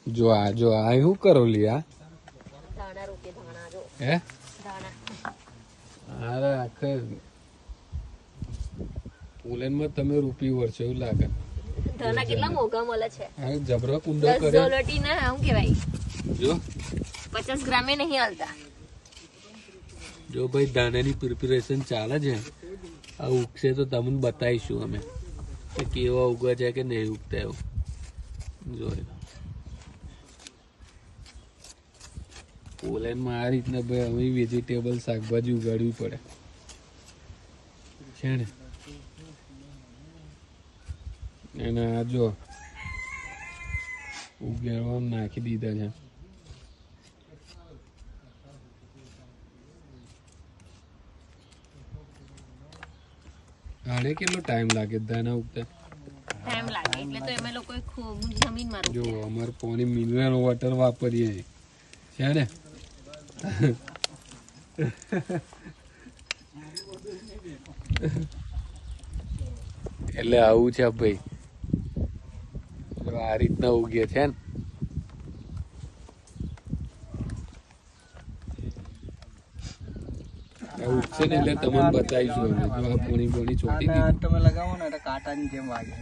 જો આ શું કરો લિયા ધાણા રોપે ધાણા જો હે ધાણા અરે આખે પોલેન્ડમાં તમે રૂપી વર્ષો એવું લાગે ધાણા કેટલા મોંઘા મળે છે આ જબરો કુંડો 10 કરે ડોલટી ના શું કહેવાય જો 50 ગ્રામે નહીં હાલતા જો ભાઈ દાણાની પ્રિપેરેશન ચાલે છે આ ઉગશે તો તમને બતાવીશું અમે કે કેવા ઉગે છે કે નહીં ઉગતા એવું જોઈ પોલેન્ડમાં આ રીતના ભાઈ અમે વેજીટેબલ શાકભાજી ઉગાડવી પડે છે ને અને આ જો ઉગાડવા નાખી દીધા છે આને કેટલો ટાઈમ લાગે દાણા ઉગતા ટાઈમ લાગે એટલે તો અમે લોકો ખૂબ જમીનમાં જો રોપીએ અમારે પાણી મિનરલ વોટર વાપરીએ છે ને એટલે આવું છે ભાઈ જો આ રીતના ઉગે છે ને ઉગશે ને એટલે તમને બતાવીશું અમે જો આ પોણી ચોટી તમે લગાવો ને એટલે કાંટાની જેમ વાગે